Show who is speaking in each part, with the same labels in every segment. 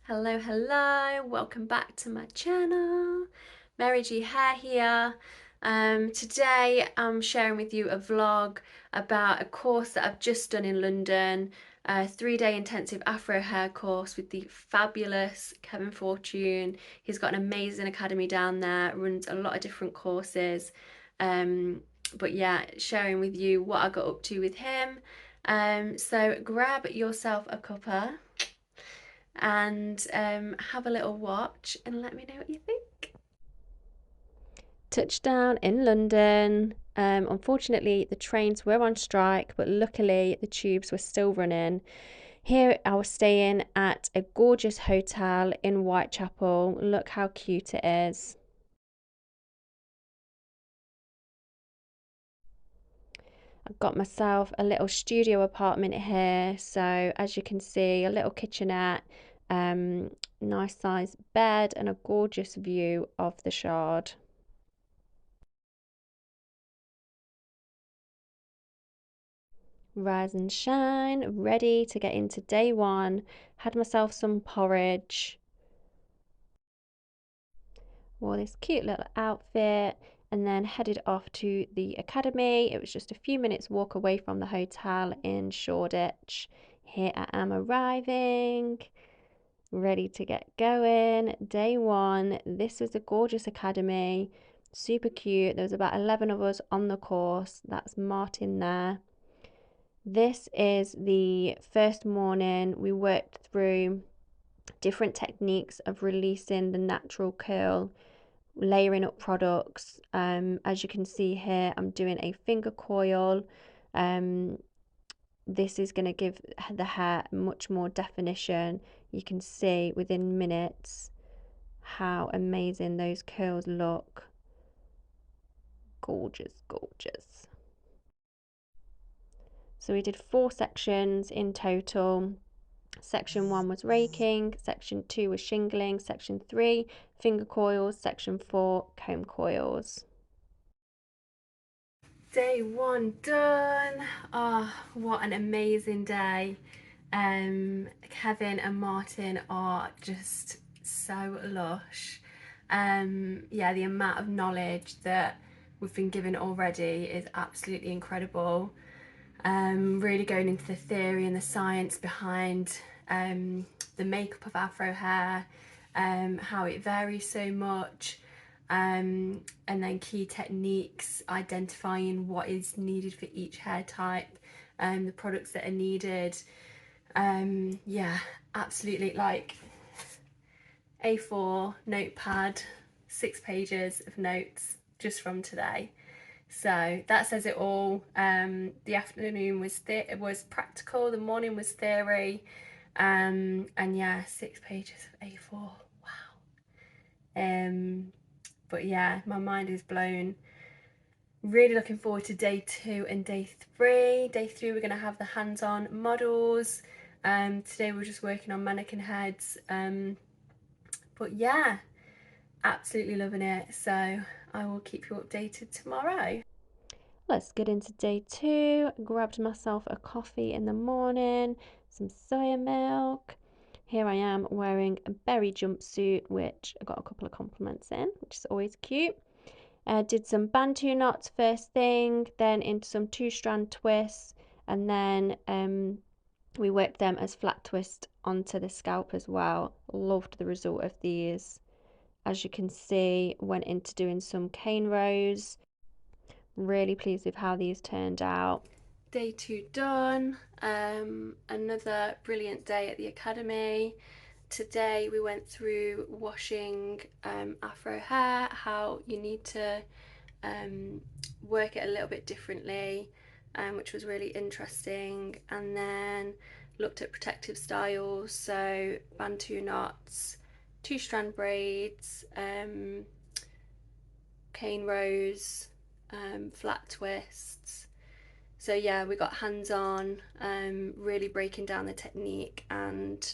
Speaker 1: Hello, hello, welcome back to my channel. Mary G Hair here. Today I'm sharing with you a vlog about a course that I've just done in London, a 3-day intensive Afro hair course with the fabulous Kevin Fortune. He's got an amazing academy down there, runs a lot of different courses. But yeah, sharing with you what I got up to with him. So grab yourself a cuppa and have a little watch and let me know what you think. Touchdown in London. Unfortunately, the trains were on strike, but luckily the tubes were still running. Here I was staying at a gorgeous hotel in Whitechapel. Look how cute it is. I've got myself a little studio apartment here. So as you can see, a little kitchenette, nice size bed and a gorgeous view of the Shard. Rise and shine, ready to get into day one. Had myself some porridge, wore this cute little outfit, and then headed off to the academy. It was just a few minutes walk away from the hotel in Shoreditch. Here I am arriving, ready to get going. Day one. This was a gorgeous academy, super cute. There was about 11 of us on the course. That's Martin there. This is the first morning. We worked through different techniques of releasing the natural curl, layering up products. As you can see here, I'm doing a finger coil. This is going to give the hair much more definition. You can see within minutes how amazing those curls look. Gorgeous, gorgeous. So we did 4 sections in total. Section 1 was raking, section 2 was shingling, section 3 finger coils, section 4 comb coils. Day 1 done. Oh, what an amazing day. Kevin and Martin are just so lush. Yeah, the amount of knowledge that we've been given already is absolutely incredible. Really going into the theory and the science behind the makeup of Afro hair, how it varies so much, and then key techniques, identifying what is needed for each hair type, the products that are needed. Yeah, absolutely, like A4 notepad, 6 pages of notes just from today. So that says it all. The afternoon was practical, the morning was theory, and yeah, 6 pages of A4. Wow. But yeah, my mind is blown. Really looking forward to day 2 and day 3. Day 3 we're going to have the hands-on models. Today we're just working on mannequin heads. But yeah, absolutely loving it. So I will keep you updated tomorrow. Let's get into day 2. Grabbed myself a coffee in the morning, some soya milk. Here I am wearing a berry jumpsuit, which I got a couple of compliments in, which is always cute. Did some bantu knots first thing, then into some 2-strand twists, and then we worked them as flat twist onto the scalp as well. Loved the result of these. As you can see, went into doing some cane rows. Really pleased with how these turned out. Day 2 done. Another brilliant day at the academy. Today we went through washing Afro hair, how you need to work it a little bit differently, which was really interesting. And then looked at protective styles, so bantu knots, 2-strand braids, cane rows, flat twists. So yeah, we got hands on, really breaking down the technique and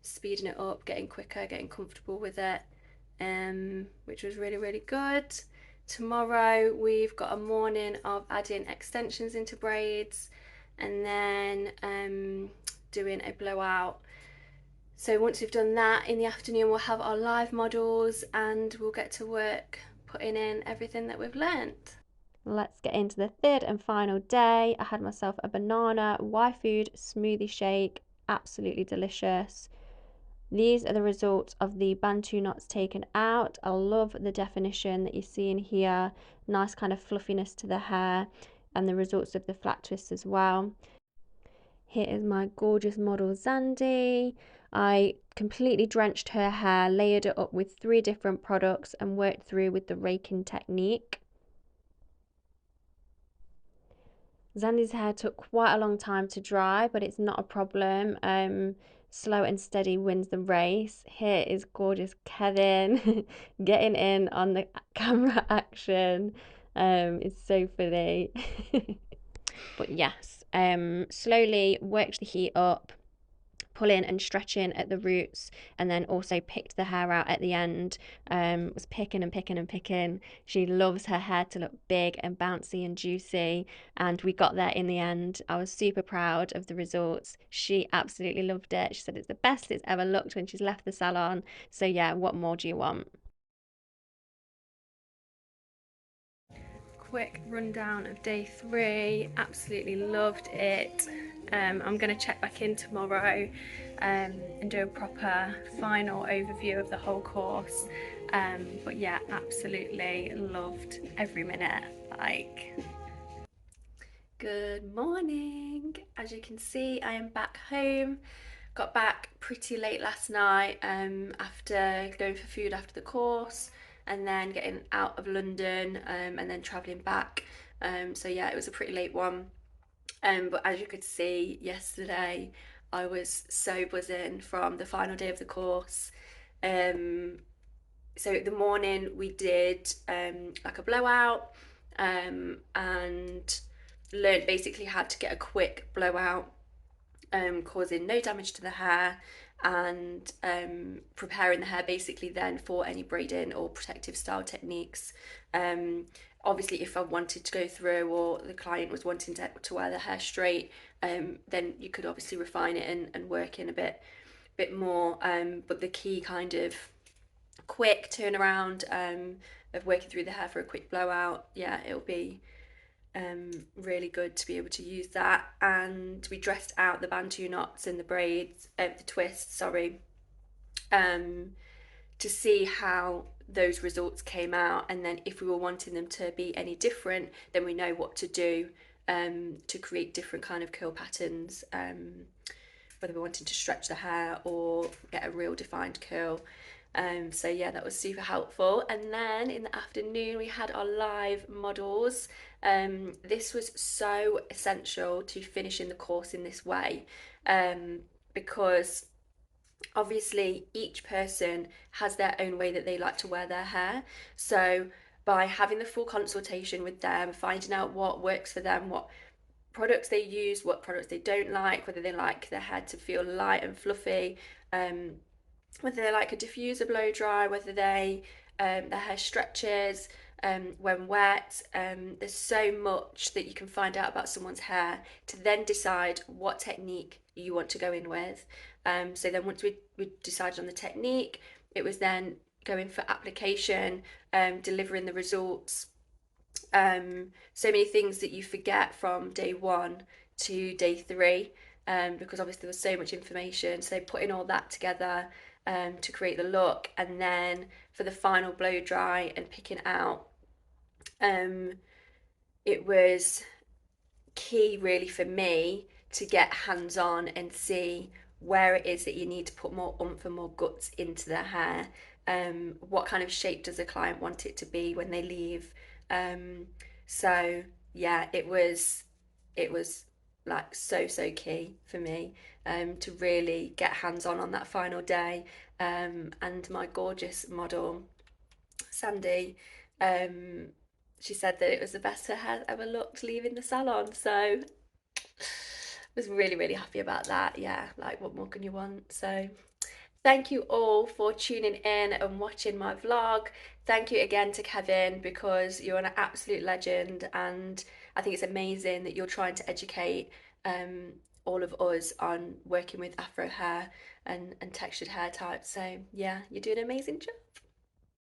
Speaker 1: speeding it up, getting quicker, getting comfortable with it, which was really, really good. Tomorrow we've got a morning of adding extensions into braids and then doing a blowout. So once we've done that, in the afternoon we'll have our live models and we'll get to work putting in everything that we've learnt.
Speaker 2: Let's get into the third and final day. I had myself a banana Y food smoothie shake, absolutely delicious. These are the results of the bantu knots taken out. I love the definition that you see in here, nice kind of fluffiness to the hair, and the results of the flat twist as well. Here is my gorgeous model Zandy. I completely drenched her hair, layered it up with 3 different products, and worked through with the raking technique. Zandy's hair took quite a long time to dry, but it's not a problem. Slow and steady wins the race. Here is gorgeous Kevin getting in on the camera action. It's so funny. But yes, slowly worked the heat up, pulling and stretching at the roots, and then also picked the hair out at the end. Was picking and picking and picking. She loves her hair to look big and bouncy and juicy, and we got there in the end. I was super proud of the results. She absolutely loved it. She said it's the best it's ever looked when she's left the salon. So yeah, what more do you want?
Speaker 1: Quick rundown of day 3. Absolutely loved it. I'm going to check back in tomorrow and do a proper final overview of the whole course. But yeah, absolutely loved every minute. Like, good morning. As you can see, I am back home. Got back pretty late last night after going for food after the course and then getting out of London and then travelling back. So yeah, it was a pretty late one. But as you could see yesterday, I was so buzzing from the final day of the course. Um, so the morning we did like a blowout and learned basically how to get a quick blowout, causing no damage to the hair and preparing the hair basically then for any braiding or protective style techniques. Um, Obviously, if I wanted to go through or the client was wanting to wear the hair straight, then you could obviously refine it and work in a bit more. But the key kind of quick turnaround of working through the hair for a quick blowout, yeah, it'll be really good to be able to use that. And we dressed out the bantu knots and the braids, the twists, sorry, um, to see how those results came out. And then if we were wanting them to be any different, then we know what to do to create different kind of curl patterns, whether we're wanting to stretch the hair or get a real defined curl. So yeah, that was super helpful. And then in the afternoon, we had our live models. This was so essential to finishing the course in this way, because obviously each person has their own way that they like to wear their hair. So by having the full consultation with them, finding out what works for them, what products they use, what products they don't like, whether they like their hair to feel light and fluffy, um, whether they like a diffuser blow dry, whether their hair stretches when wet. There's so much that you can find out about someone's hair to then decide what technique you want to go in with. So then once we decided on the technique, it was then going for application, delivering the results. So many things that you forget from day 1 to day 3, because obviously there was so much information. So putting all that together to create the look, and then for the final blow dry and picking out, um, it was key really for me to get hands on and see where it is that you need to put more oomph and more guts into the hair. What kind of shape does the client want it to be when they leave? Um, so yeah, it was like so key for me to really get hands on that final day. And my gorgeous model Sandy, um, she said that it was the best her hair ever looked leaving the salon. So was really happy about that. Yeah, like what more can you want? So thank you all for tuning in and watching my vlog. Thank you again to Kevin, because you're an absolute legend, and I think it's amazing that you're trying to educate all of us on working with Afro hair and textured hair types. So yeah, you do an amazing job.